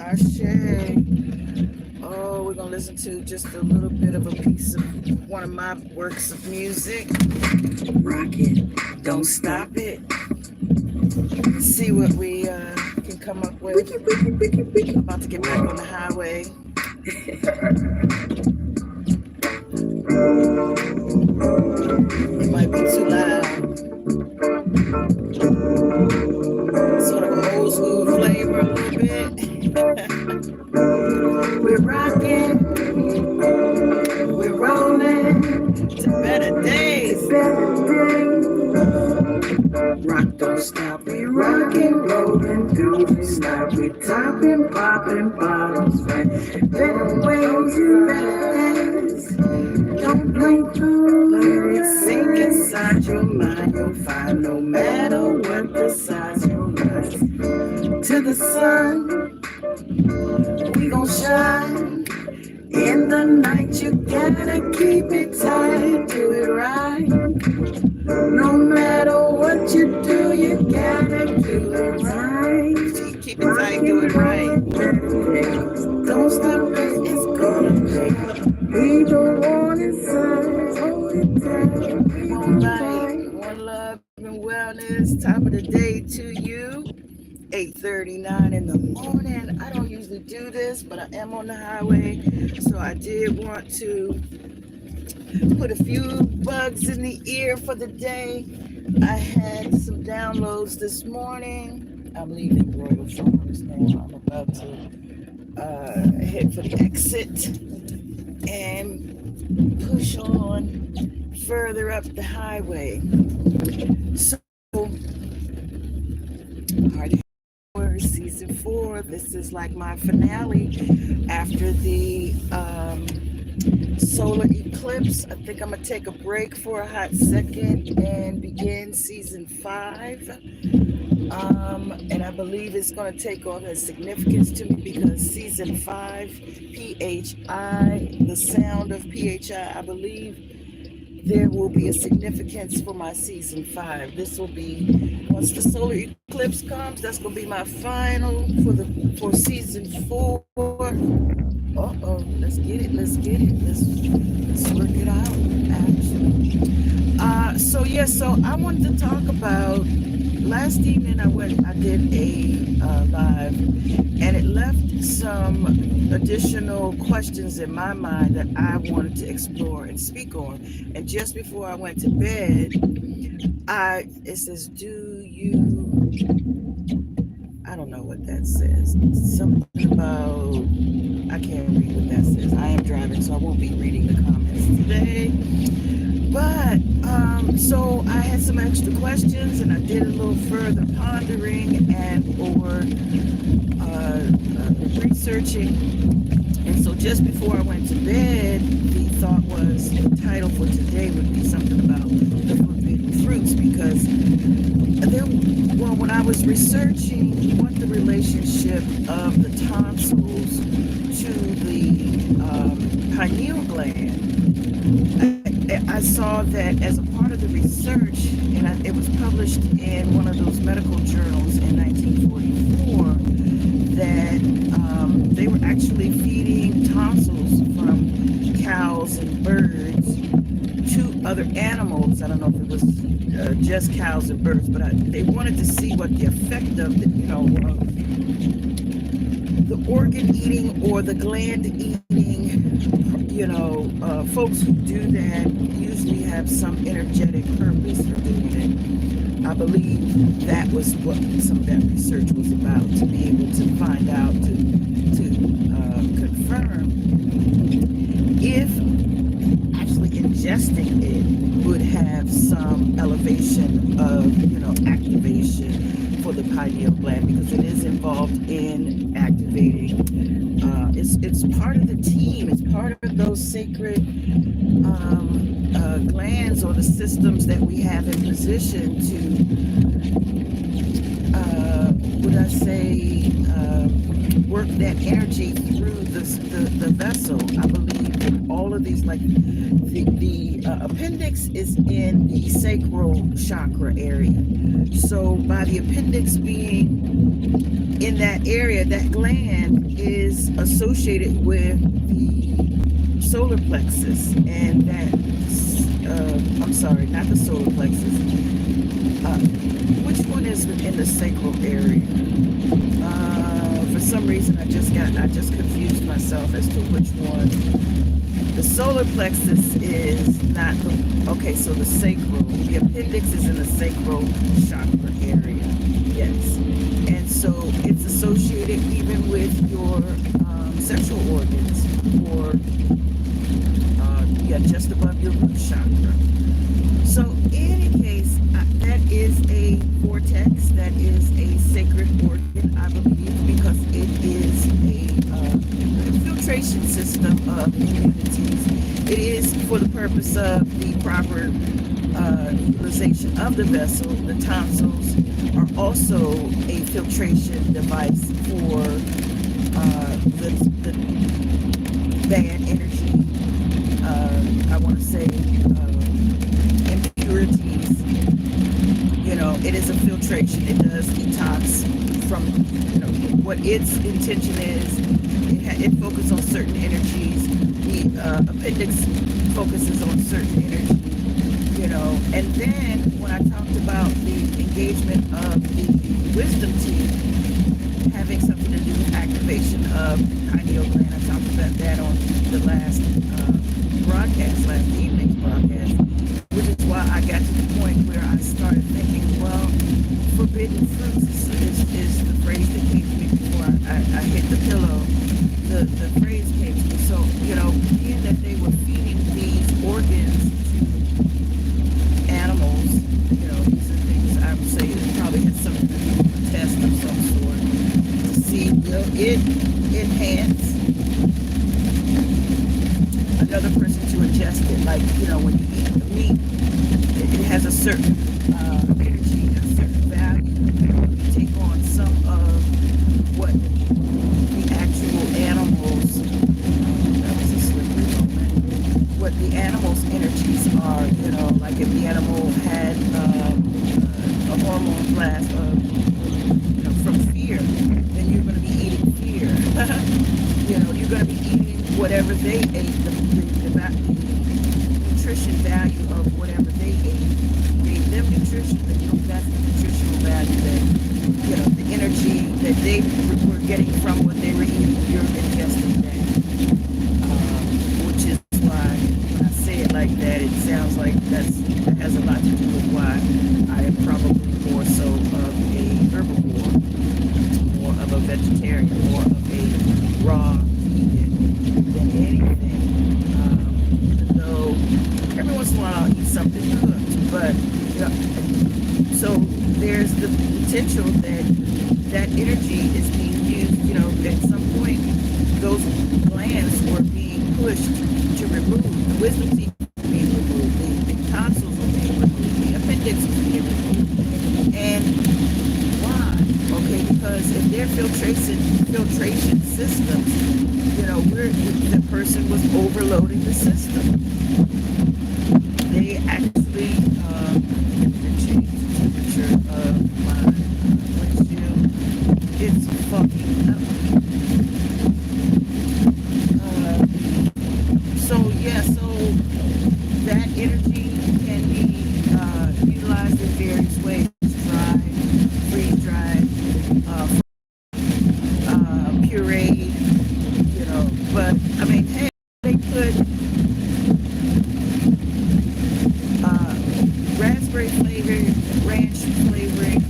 Ashe. Oh, we're gonna listen to just a little bit of a piece of one of my works of music. Rock it, don't stop it. See what we can come up with. I'm about to get back on the highway. It might be too loud. Sort of an old school flavor a little bit. We're rocking, we're rolling to better days. Rock don't stop, we rockin', rollin', don't stop, we toppin', poppin' bottles, right? Better ways, better days. Don't blink through, let it sink inside your mind. You'll find no matter what the size your life. To the sun, we gon' shine. In the night, you gotta keep it tight, do it right. No matter what you do, you gotta do it right. Keep it tight, do it right. Don't stop it, it's gonna pay. We don't want it, hold it down. One life, one love and wellness. Top of the day to you. 8:39 in the morning. I don't usually do this, but I am on the highway, so I did want to put a few bugs in the ear for the day. I had some downloads this morning. I'm leaving Royal Farms now. I'm about to head for the exit and push on further up the highway. So, Hard Hour Season 4. This is like my finale after the solar eclipse. I think I'm gonna take a break for a hot second and begin season 5. And I believe it's gonna take on a significance to me because season 5, PHI, the sound of PHI, I believe there will be a significance for my season 5. This will be, once the solar eclipse comes, that's gonna be my final for season 4. Let's get it. Let's work it out, actually. So I wanted to talk about, last evening I did a live, and it left some additional questions in my mind that I wanted to explore and speak on. And just before I went to bed, it says, I don't know what that says. Something about, I can't read what that says. I am driving, so I won't be reading the comments today. But, so I had some extra questions, and I did a little further pondering or researching. And so just before I went to bed, the thought was the title for today would be something about the forbidden fruits, because when I was researching what the relationship of the tonsils to the pineal gland, I saw that as a part of the research, and it was published in one of those medical journals in 1944, that they were actually feeding tonsils from cows and birds to other animals. I don't know if it was just cows and birds, but they wanted to see what the effect of the organ eating or the gland eating. Folks who do that usually have some energetic purpose for doing it. I believe that was what some of that research was about, to be able to find out, to confirm if actually ingesting it would have some elevation of, activation for the pineal gland, because it is involved in activating. It's part of the team. It's part of those sacred glands or the systems that we have in position to, work that energy through the vessel. I believe in all of these, like the appendix is in the sacral chakra area. So by the appendix being in that area, that gland is associated with the solar plexus, and that I'm sorry, not the solar plexus. Which one is in the sacral area? For some reason, I just confused myself as to which one. The solar plexus is not the, okay, so the sacral, the appendix is in the sacral chakra area, yes. And so it's associated even with your sexual organs, or yeah, just above your root chakra. So in any case, that is a vortex, that is a sacred organ, I believe, because it is a filtration system of immunities. It is for the purpose of the proper utilization of the vessel. The tonsils are also a filtration device for the bad energy, I want to say impurities. You know, it is a filtration. It does detox from, you know, what its intention is. It focuses on certain energies. The appendix focuses on certain energy, you know. And then when I talked about the engagement of the wisdom teeth having something to do with activation of pineal gland, I talked about that on the last broadcast, last evening's broadcast, which is why I got to the point where I started thinking, well, forbidden fruits is the phrase that came to me before I hit the pillow. The phrase came to me. So, you know, being that they were feeding these organs to animals, you know, these are things I would say that probably had something to do with a test of some sort to see, will it enhance another person to ingest it. Like, you know, when you eat the meat, it has a certain energy, a certain value. You take on some of what the actual animals, that was a slippery moment, what the animals' energies are, you know, like if the animal had a hormone blast of, you know, from fear, then you're going to be eating fear. You know, you're going to be eating whatever they ate, the nutrition value of whatever they ate gave them nutrition, then you know, that's the nutritional value that, you know, the energy that they were getting from what they were eating, you're ingesting that. Which is why when I say it like that, it sounds like that has a lot to do with why I am probably more so of a herbivore, more of a vegetarian, more of a raw vegan than anything. Even though every once in a while I'll eat something cooked, but you know, so there's the potential that that energy is being used, you know, at some point those glands were being pushed to remove, the wisdom teeth were being removed, the tonsils were being removed, the appendix was being removed. And why? Okay, because if they're filtration systems, you know, the person was overloading the system. They actually change the temperature of my windshield. It's fucking up. So yeah, so that energy can be utilized in various ways: dry, freeze dried, pureed, you know. But I mean, hey, they put raspberry flavored, ranch flavoring,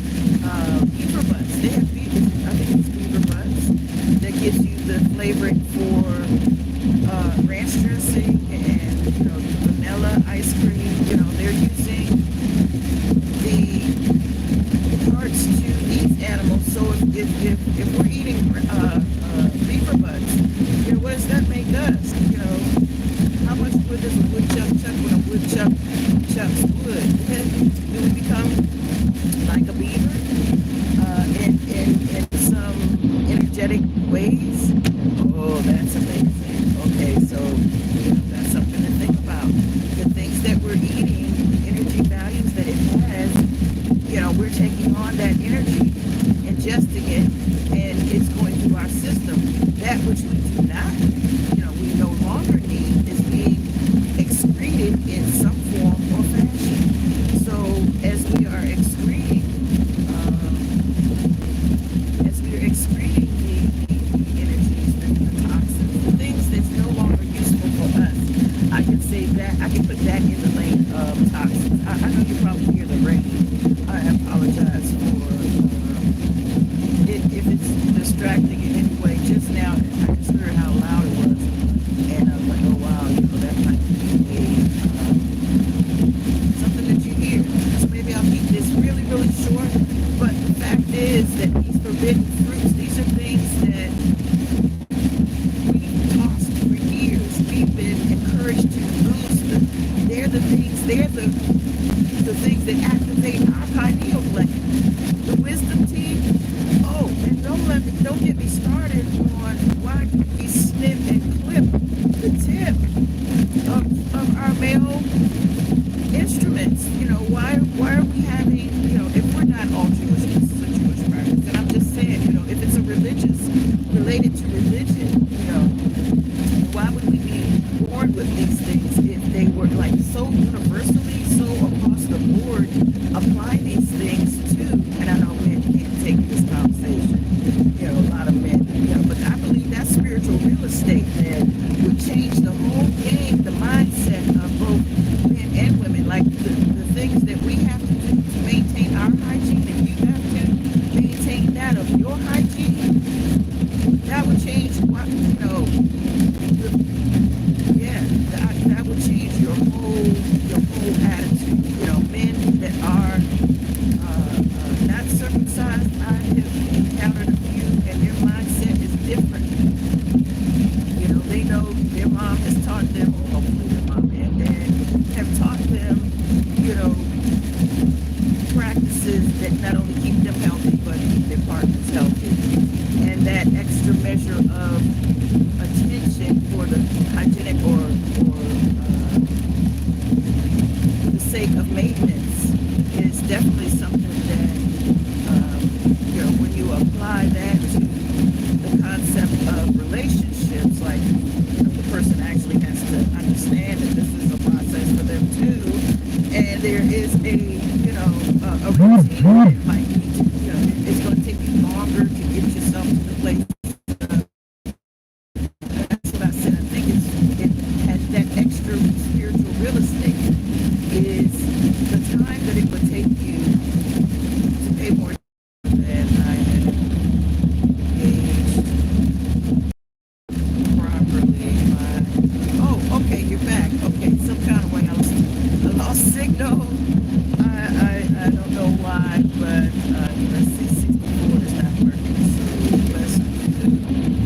beaver butts. They have beaver, I think it's beaver butts that gives you the flavoring for ranch dressing and, you know, vanilla ice cream. You know, they're using the parts to these animals. So if we're eating beaver butts, you know, what does that make us? You know, how much wood does a woodchuck chuck when a woodchuck chucks wood? Do we become like a beaver in some energetic ways. Oh, that's amazing. Okay, so that's something to think about. The things that we're eating, the energy values that it has, we're taking on that energy, ingesting it, and it's going through our system. That which we do not, we no longer need is being excreted in some form or fashion. So as we are excreting, the energies, the toxins, the things that's no longer useful for us, I can say that, I can put that in the lane of toxins. I know you probably hear the rain. I apologize for if it's distracting in any way. Just now, I just heard how loud it was, and I was like, oh wow, that might be something that you hear. So maybe I'll keep this really, really short. But the fact is that these forbidden fruits, these are things that we've tossed for years. We've been encouraged to lose them. They're the things that activate our pineal gland. The wisdom teeth. Oh, and don't get me started on why we snip and clip the tip of our male instruments. Why are we having, if we're not all Jewish, this is a Jewish practice, and I'm just saying, if it's a related to religion, why would we be born with these things if they were like so universally, so across the board, apply these things to, and I know men can't take this conversation, a lot of men, but I believe that spiritual real estate then would change the whole game, the mindset of both men and women, like the things that we have to do to maintain our hygiene, and you have to maintain that of your hygiene. That would change what, that would change your whole attitude. Men that are not circumcised, I have encountered a few, and their mindset is different. They know their mom has taught them, or hopefully their mom and dad have taught them, practices that not only keep them healthy, but keep their partners healthy. And that extra measure of attention for the hygienic or the sake of maintenance is definitely something that, when you apply that to the concept of relationships, like, the person actually has to understand that this is a process for them too, and there is a routine that might need to, it's going to take you longer to get yourself to the place. That's what I said. I think it has that extra spiritual real estate is the time that it would take you to pay more than I had engaged properly. Oh, okay, you're back. Okay, some kind of way I lost signal. I don't know why, but let's see, 64 is not working, so let's do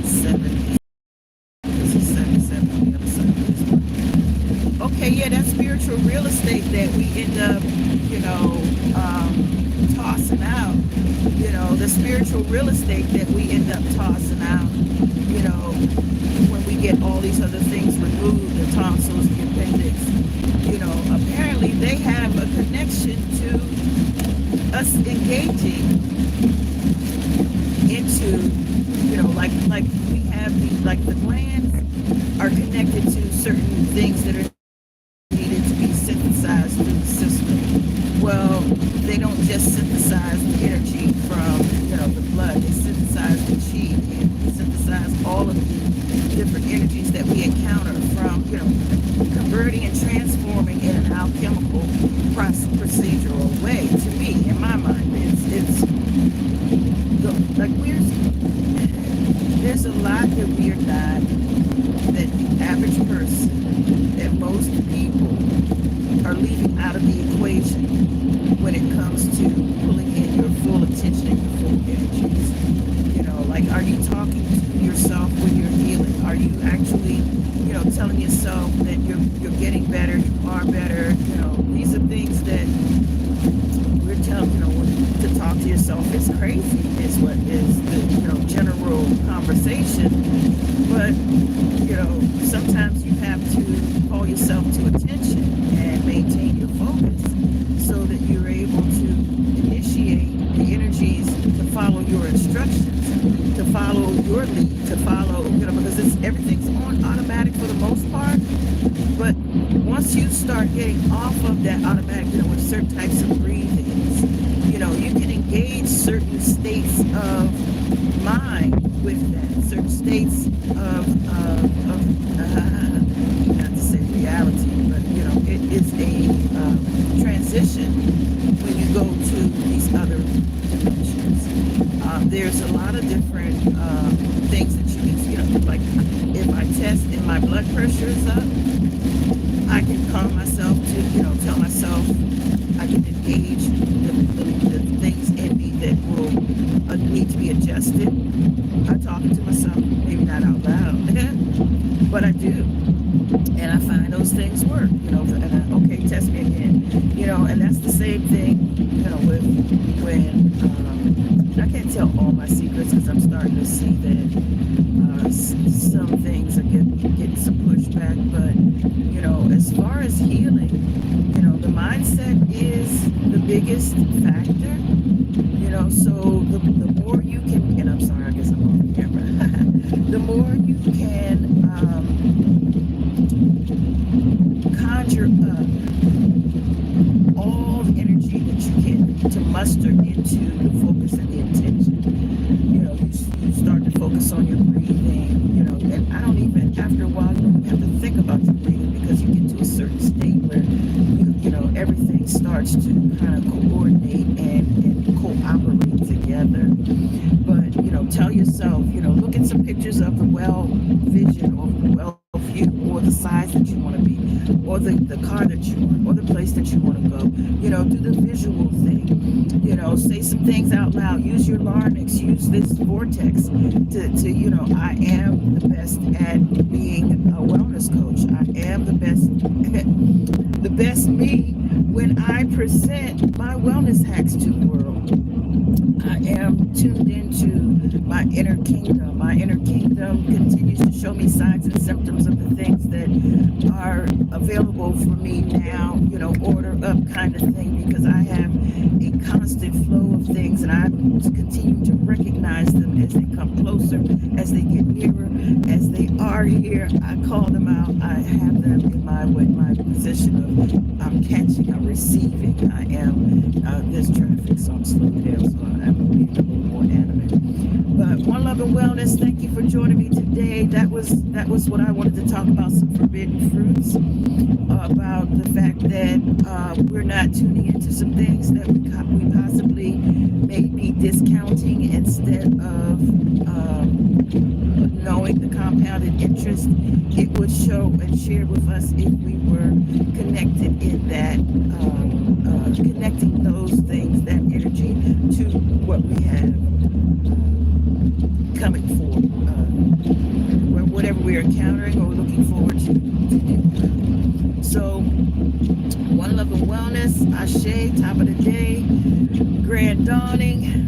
70. This is 77 on the other side of this one. Okay, yeah, that spiritual real estate that we end up, tossing out, the spiritual real estate that we end up tossing out, when we get all these other things removed, the tonsils, the appendix, apparently they have a connection to us engaging into, like we have the glands are connected to certain things that are needed to be synthesized through the system. Well, they don't just synthesize the energy from, the blood. They synthesize the chi and synthesize all of the different energies that we encounter from, converting and transforming in an alchemical procedural way. To me, in my mind, there's a lot that we are not, that the average person, that most people are leaving out of the equation when it comes to pulling in your full attention and your full energies. Are you talking to yourself when you're healing? Are you actually, telling yourself that you're getting better, you are better? These are things that we're telling, to talk to yourself is crazy, is what is the, general conversation. information, but sometimes you have to call yourself to attention and maintain your focus so that you're able to initiate the energies to follow your instructions, to follow your lead, to follow, because everything's on automatic for the most part. But once you start getting off of that automatic, with certain types of breathings, you can engage certain states of mind with that, certain states of not to say reality, but it is a transition when you go to these other dimensions. There's a lot of different things that you can, like if I test and my blood pressure is up, I can calm myself to, tell myself I can engage the things in me that will need to be adjusted. I'm talking to myself, maybe not out loud, but I do. And I find those things work, and okay, test me again, and that's the same thing, with when, I can't tell all my secrets because I'm starting to see that some things are getting some pushback, but, as far as healing, the mindset is the biggest factor, so the more you can, and I'm sorry, I guess I'm off camera, the more you can conjure up all the energy that you can to muster into the focus and the intention. You start to focus on your breathing, and I don't even, after a while, you don't have to think about your breathing because you get to a certain state where, everything starts to kind of coordinate and cooperate together. But, tell yourself, look at some pictures of the well vision or the well view or the size that you want to be or the car that you want or the place that you want to go. Do the visual thing. Say some things out loud. Use your larynx. Use this vortex to I am the best at being a wellness coach. I am the best me when I present my wellness hacks to the world. I am tuned into my inner kingdom. My inner kingdom continues to show me signs and symptoms of the things that are available for me now, order up kind of thing, because I have a constant flow of things and I'm continuing to recognize them as they come closer, as they get nearer, as they are here. I call them out. I have them in my position of I'm catching, I'm receiving. I am, there's traffic, so I'm slowing down, so I'm being a little more animate. But One Love and Wellness, thank you for joining me today. That was what I wanted to talk about, some forbidden fruits, about the fact that we're not tuning into some things that we possibly may be discounting instead of knowing the compounded interest it would show and share with us if we were connected in that, connecting those things, that energy, to what we have coming forward, whatever we're encountering or looking forward to do. So, One Love and Wellness, Ashe, top of the day, grand dawning.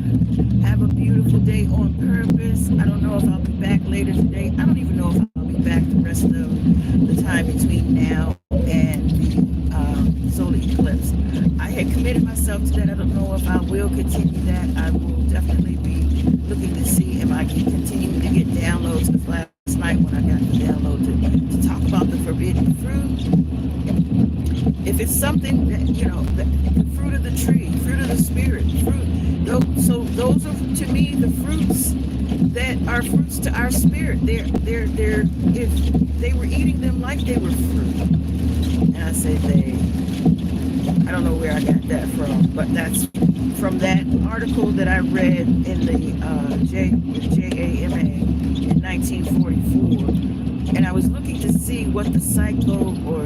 Have a beautiful day on purpose. I don't know if I'll be back later today. I don't even know if I'll be back the rest of the time between now and the solar eclipse. I had committed myself to that. I don't know if I will continue that. I will definitely be looking to see if I can continue to get downloads. Because last night when I got the download to talk about the forbidden fruit, if it's something that, the fruit of the tree, fruit of the spirit, fruit, so those are, to me, the fruits that are fruits to our spirit. They're, if they were eating them like they were fruit. And I say they, I don't know where I got that from, but that's from that article that I read in the JAMA in 1944. And I was looking to see what the psychological,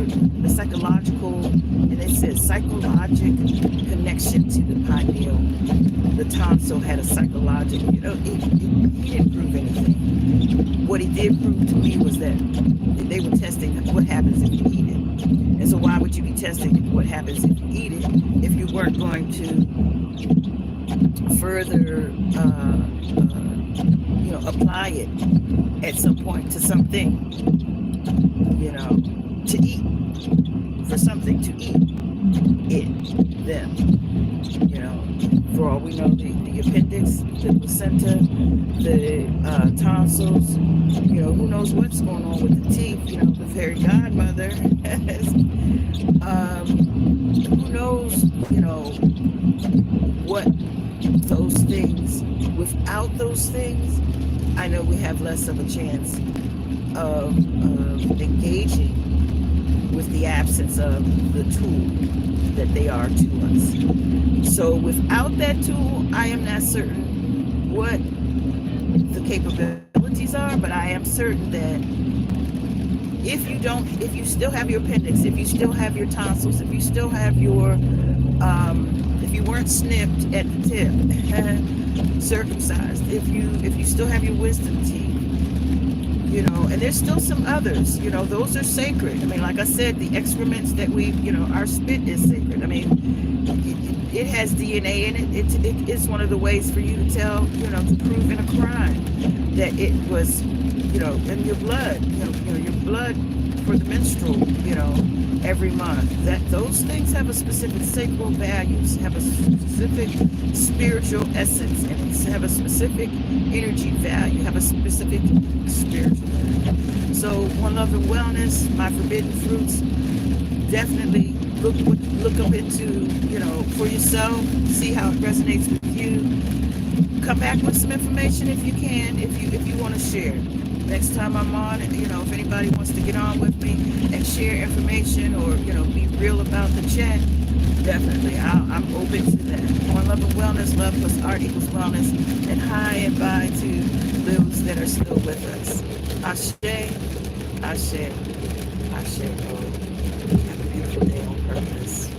and it says psychological connection to the pineal. The tonsil had a psychological, he didn't prove anything. What he did prove to me was that they were testing what happens if you eat it. And so why would you be testing what happens if you eat it if you weren't going to further, apply it at some point to something, to eat, for something to eat it, them. For all we know, the appendix, the placenta, the tonsils, who knows what's going on with the teeth, the fairy godmother has, who knows, what those things, without those things, I know we have less of a chance of engaging with the absence of the tool that they are to us. So without that tool, I am not certain what the capabilities are, but I am certain that if you still have your appendix, if you still have your tonsils, if you still have your, if you weren't snipped at the tip, circumcised, if you still have your wisdom teeth, and there's still some others, those are sacred. I mean, like I said, the excrements that our spit is sacred. I mean, it has DNA in it. It is one of the ways for you to tell, to prove in a crime that it was, in your blood, your blood for the menstrual, every month. That those things have a specific sacral values, have a specific spiritual essence, and have a specific energy value, have a specific spiritual value. So One Love and Wellness, my forbidden fruits, definitely look up into, for yourself, see how it resonates with you. Come back with some information if you can, if you want to share. Next time I'm on, if anybody wants to get on with me and share information or, be real about the chat, definitely, I'm open to that. One Love and Wellness, love plus art equals wellness, and hi and bye to those that are still with us. Ashe, Ashe, Ashe. Have a beautiful day on purpose.